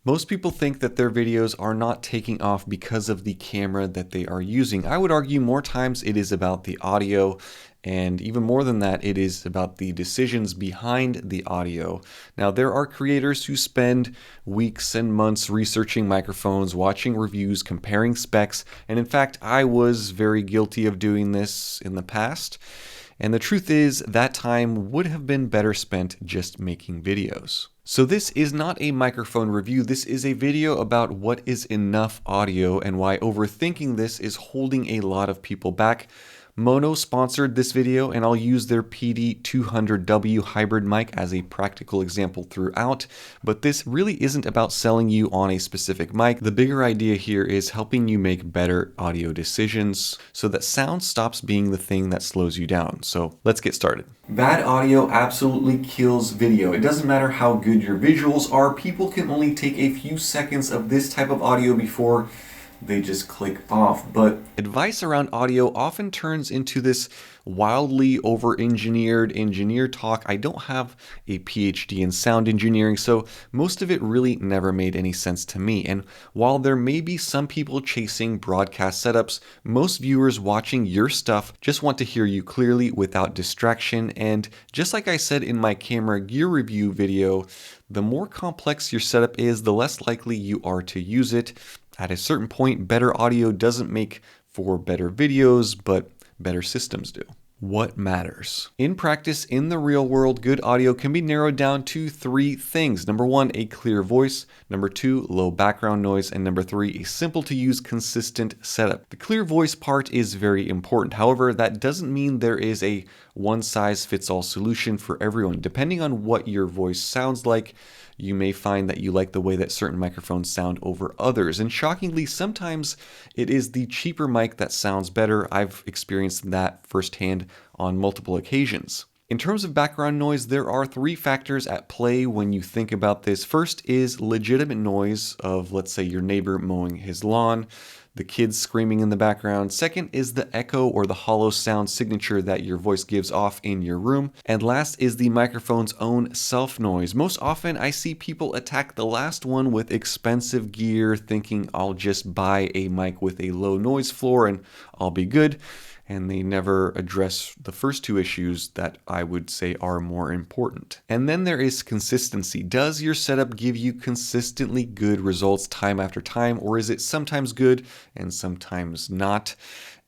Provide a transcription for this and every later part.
Most people think that their videos are not taking off because of the camera that they are using. I would argue more times it is about the audio, and even more than that, it is about the decisions behind the audio. Now, there are creators who spend weeks and months researching microphones, watching reviews, comparing specs, and in fact, I was very guilty of doing this in the past. And the truth is, that time would have been better spent just making videos. So this is not a microphone review, this is a video about what is enough audio and why overthinking this is holding a lot of people back. Maono sponsored this video, and I'll use their PD200W Hybrid Mic as a practical example throughout, but this really isn't about selling you on a specific mic. The bigger idea here is helping you make better audio decisions so that sound stops being the thing that slows you down. So let's get started. Bad audio absolutely kills video. It doesn't matter how good your visuals are, people can only take a few seconds of this type of audio before they just click off. But advice around audio often turns into this wildly over-engineered engineer talk. I don't have a PhD in sound engineering, so most of it really never made any sense to me. And while there may be some people chasing broadcast setups, most viewers watching your stuff just want to hear you clearly without distraction. And just like I said in my camera gear review video, the more complex your setup is, the less likely you are to use it. At a certain point, better audio doesn't make for better videos, but better systems do. What matters? In practice, in the real world, good audio can be narrowed down to three things. Number one, a clear voice. Number two, low background noise. And number three, a simple to use, consistent setup. The clear voice part is very important. However, that doesn't mean there is a one-size-fits-all solution for everyone. Depending on what your voice sounds like, you may find that you like the way that certain microphones sound over others. And shockingly, sometimes it is the cheaper mic that sounds better. I've experienced that firsthand on multiple occasions. In terms of background noise, there are three factors at play when you think about this. First is legitimate noise of, let's say, your neighbor mowing his lawn, the kids screaming in the background. Second is the echo or the hollow sound signature that your voice gives off in your room. And last is the microphone's own self noise. Most often I see people attack the last one with expensive gear, thinking I'll just buy a mic with a low noise floor and I'll be good. And they never address the first two issues that I would say are more important. And then there is consistency. Does your setup give you consistently good results time after time, or is it sometimes good and sometimes not?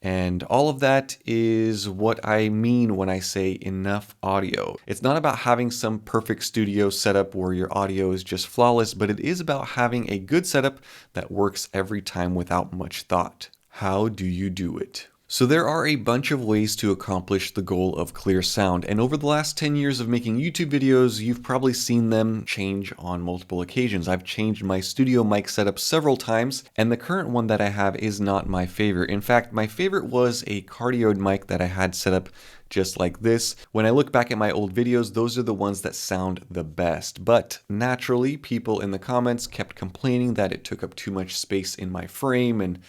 And all of that is what I mean when I say enough audio. It's not about having some perfect studio setup where your audio is just flawless, but it is about having a good setup that works every time without much thought. How do you do it? So there are a bunch of ways to accomplish the goal of clear sound, and over the last 10 years of making YouTube videos, you've probably seen them change on multiple occasions. I've changed my studio mic setup several times, and the current one that I have is not my favorite. In fact, my favorite was a cardioid mic that I had set up just like this. When I look back at my old videos, those are the ones that sound the best. But naturally, people in the comments kept complaining that it took up too much space in my frame, and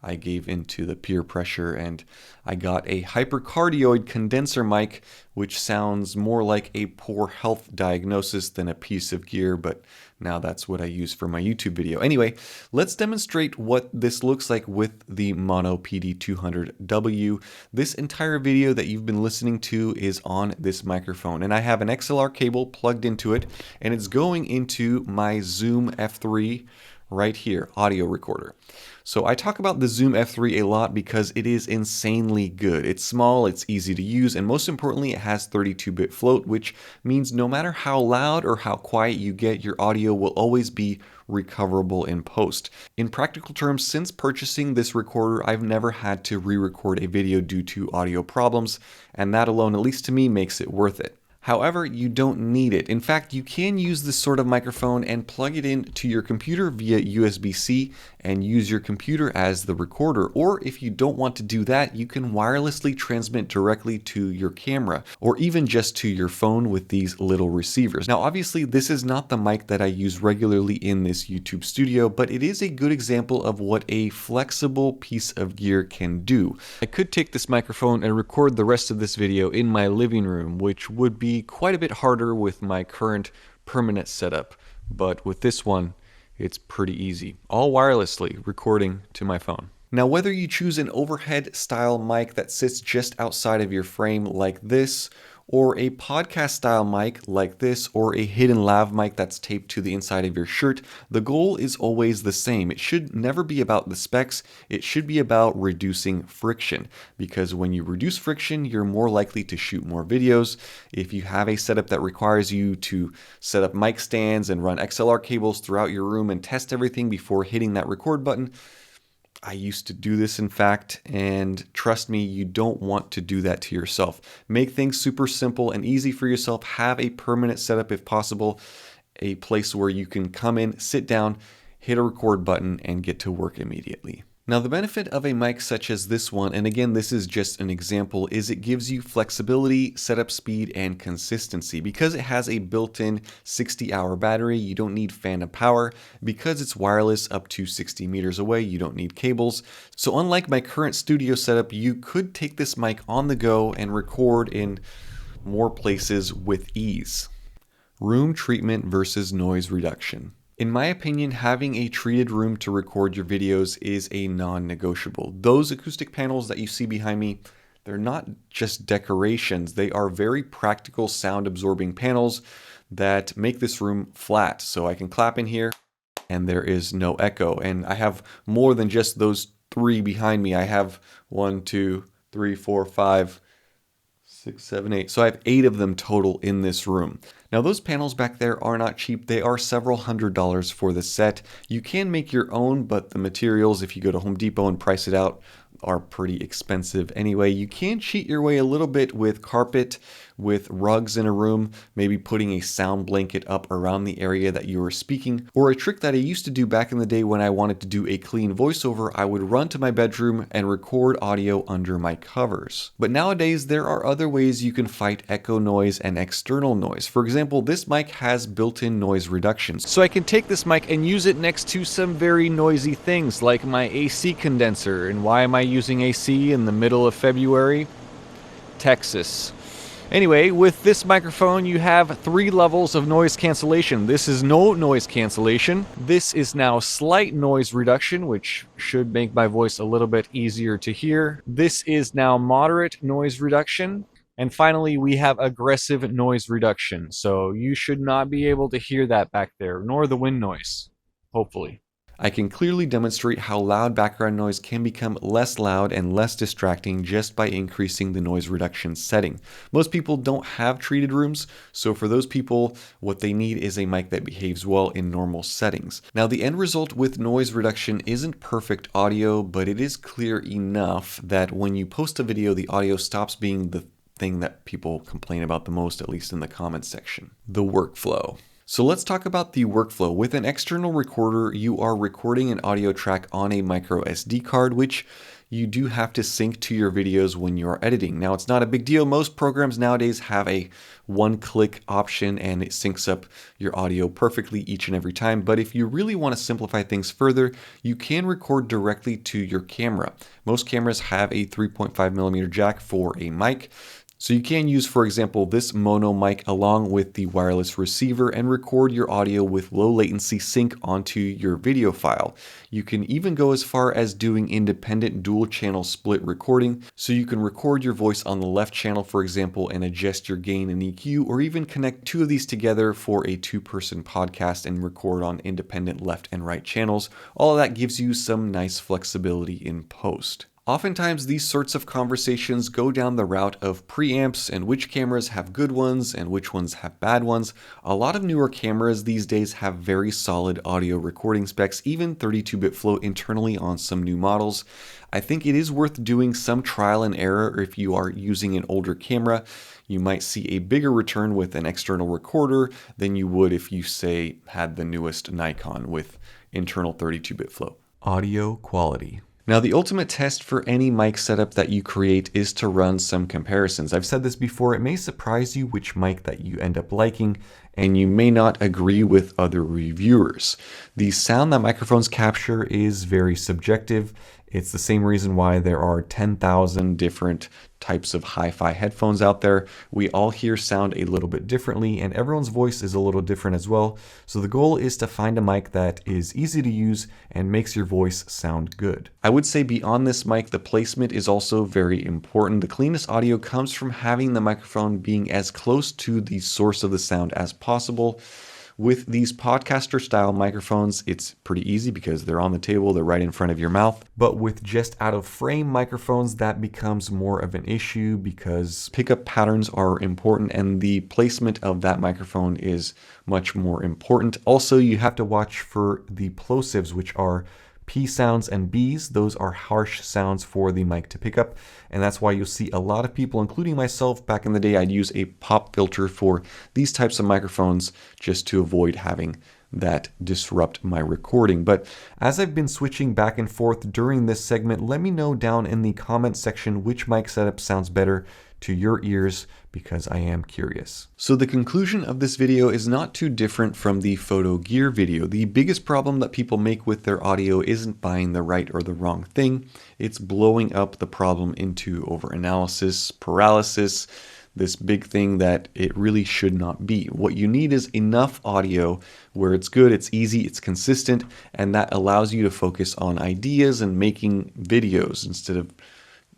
I gave into the peer pressure and I got a hypercardioid condenser mic, which sounds more like a poor health diagnosis than a piece of gear, but now that's what I use for my YouTube video. Anyway, let's demonstrate what this looks like with the Maono PD200W. This entire video that you've been listening to is on this microphone, and I have an XLR cable plugged into it, and it's going into my Zoom F3 right here, audio recorder. So I talk about the Zoom F3 a lot because it is insanely good. It's small, it's easy to use, and most importantly, it has 32-bit float, which means no matter how loud or how quiet you get, your audio will always be recoverable in post. In practical terms, since purchasing this recorder, I've never had to re-record a video due to audio problems, and that alone, at least to me, makes it worth it. However, you don't need it. In fact, you can use this sort of microphone and plug it into your computer via USB-C and use your computer as the recorder. Or if you don't want to do that, you can wirelessly transmit directly to your camera or even just to your phone with these little receivers. Now, obviously, this is not the mic that I use regularly in this YouTube studio, but it is a good example of what a flexible piece of gear can do. I could take this microphone and record the rest of this video in my living room, which would be quite a bit harder with my current permanent setup, but with this one, It's pretty easy, all wirelessly, recording to my phone. Now, whether you choose an overhead style mic that sits just outside of your frame like this, or a podcast style mic like this, or a hidden lav mic that's taped to the inside of your shirt, the goal is always the same. It should never be about the specs, it should be about reducing friction, because when you reduce friction, you're more likely to shoot more videos. If you have a setup that requires you to set up mic stands and run XLR cables throughout your room and test everything before hitting that record button, I used to do this, in fact, and trust me, you don't want to do that to yourself. Make things super simple and easy for yourself. Have a permanent setup if possible, a place where you can come in, sit down, hit a record button, and get to work immediately. Now, the benefit of a mic such as this one, and again, this is just an example, is it gives you flexibility, setup speed, and consistency. Because it has a built-in 60-hour battery, you don't need phantom power. Because it's wireless up to 60 meters away, you don't need cables. So unlike my current studio setup, you could take this mic on the go and record in more places with ease. Room treatment versus noise reduction. In my opinion, having a treated room to record your videos is a non-negotiable. Those acoustic panels that you see behind me, they're not just decorations. They are very practical sound absorbing panels that make this room flat. So I can clap in here and there is no echo. And I have more than just those three behind me. I have 1, 2, 3, 4, 5, 6, 7, 8. So I have 8 of them total in this room. Now those panels back there are not cheap. They are several $100s for the set. You can make your own, but the materials, if you go to Home Depot and price it out, are pretty expensive anyway. You can cheat your way a little bit with carpet, with rugs in a room, maybe putting a sound blanket up around the area that you are speaking. Or a trick that I used to do back in the day when I wanted to do a clean voiceover, I would run to my bedroom and record audio under my covers. But nowadays there are other ways you can fight echo noise and external noise. For example, this mic has built-in noise reduction. So I can take this mic and use it next to some very noisy things like my AC condenser. And why am I using AC in the middle of February? Texas. Anyway, with this microphone you have 3 levels of noise cancellation. This is no noise cancellation. This is now slight noise reduction, which should make my voice a little bit easier to hear. This is now moderate noise reduction. And finally, we have aggressive noise reduction. So you should not be able to hear that back there, nor the wind noise, hopefully. I can clearly demonstrate how loud background noise can become less loud and less distracting just by increasing the noise reduction setting. Most people don't have treated rooms, so for those people, what they need is a mic that behaves well in normal settings. Now, the end result with noise reduction isn't perfect audio, but it is clear enough that when you post a video, the audio stops being the thing that people complain about the most, at least in the comments section. The workflow. So let's talk about the workflow. With an external recorder, you are recording an audio track on a micro SD card, which you do have to sync to your videos when you are editing. Now, it's not a big deal. Most programs nowadays have a one-click option and it syncs up your audio perfectly each and every time. But if you really want to simplify things further, you can record directly to your camera. Most cameras have a 3.5mm jack for a mic. So you can use, for example, this Maono mic along with the wireless receiver and record your audio with low latency sync onto your video file. You can even go as far as doing independent dual channel split recording. So you can record your voice on the left channel, for example, and adjust your gain and EQ, or even connect 2 of these together for a 2-person podcast and record on independent left and right channels. All of that gives you some nice flexibility in post. Oftentimes, these sorts of conversations go down the route of preamps and which cameras have good ones and which ones have bad ones. A lot of newer cameras these days have very solid audio recording specs, even 32-bit flow internally on some new models. I think it is worth doing some trial and error if you are using an older camera. You might see a bigger return with an external recorder than you would if you, say, had the newest Nikon with internal 32-bit flow. Audio quality. Now, the ultimate test for any mic setup that you create is to run some comparisons. I've said this before, it may surprise you which mic that you end up liking, and you may not agree with other reviewers. The sound that microphones capture is very subjective, It's the same reason why there are 10,000 different types of hi-fi headphones out there. We all hear sound a little bit differently, and everyone's voice is a little different as well. So the goal is to find a mic that is easy to use and makes your voice sound good. I would say beyond this mic, the placement is also very important. The cleanest audio comes from having the microphone being as close to the source of the sound as possible. With these podcaster style microphones, it's pretty easy because they're on the table, they're right in front of your mouth. But with just out of frame microphones, that becomes more of an issue because pickup patterns are important and the placement of that microphone is much more important. Also, you have to watch for the plosives, which are P sounds and Bs. Those are harsh sounds for the mic to pick up, and that's why you'll see a lot of people, including myself back in the day, I'd use a pop filter for these types of microphones just to avoid having that disrupt my recording. But as I've been switching back and forth during this segment, let me know down in the comment section which mic setup sounds better to your ears, because I am curious. So the conclusion of this video is not too different from the photo gear video. The biggest problem that people make with their audio isn't buying the right or the wrong thing. It's blowing up the problem into overanalysis, paralysis, this big thing that it really should not be. What you need is enough audio where it's good, it's easy, it's consistent, and that allows you to focus on ideas and making videos instead of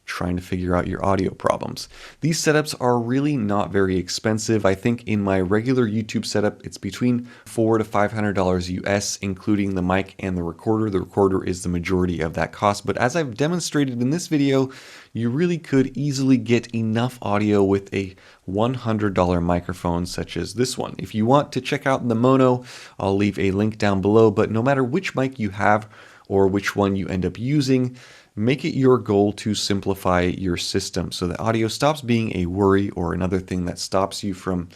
trying to figure out your audio problems. These setups are really not very expensive. I think in my regular YouTube setup, it's between $400 to $500 US, including the mic and the recorder. The recorder is the majority of that cost. But as I've demonstrated in this video, you really could easily get enough audio with a $100 microphone such as this one. If you want to check out the Maono, I'll leave a link down below. But no matter which mic you have or which one you end up using, make it your goal to simplify your system so that audio stops being a worry or another thing that stops you from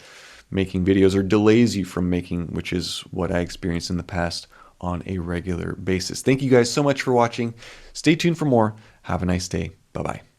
making videos or delays you from making, which is what I experienced in the past on a regular basis. Thank you guys so much for watching. Stay tuned for more. Have a nice day. Bye-bye.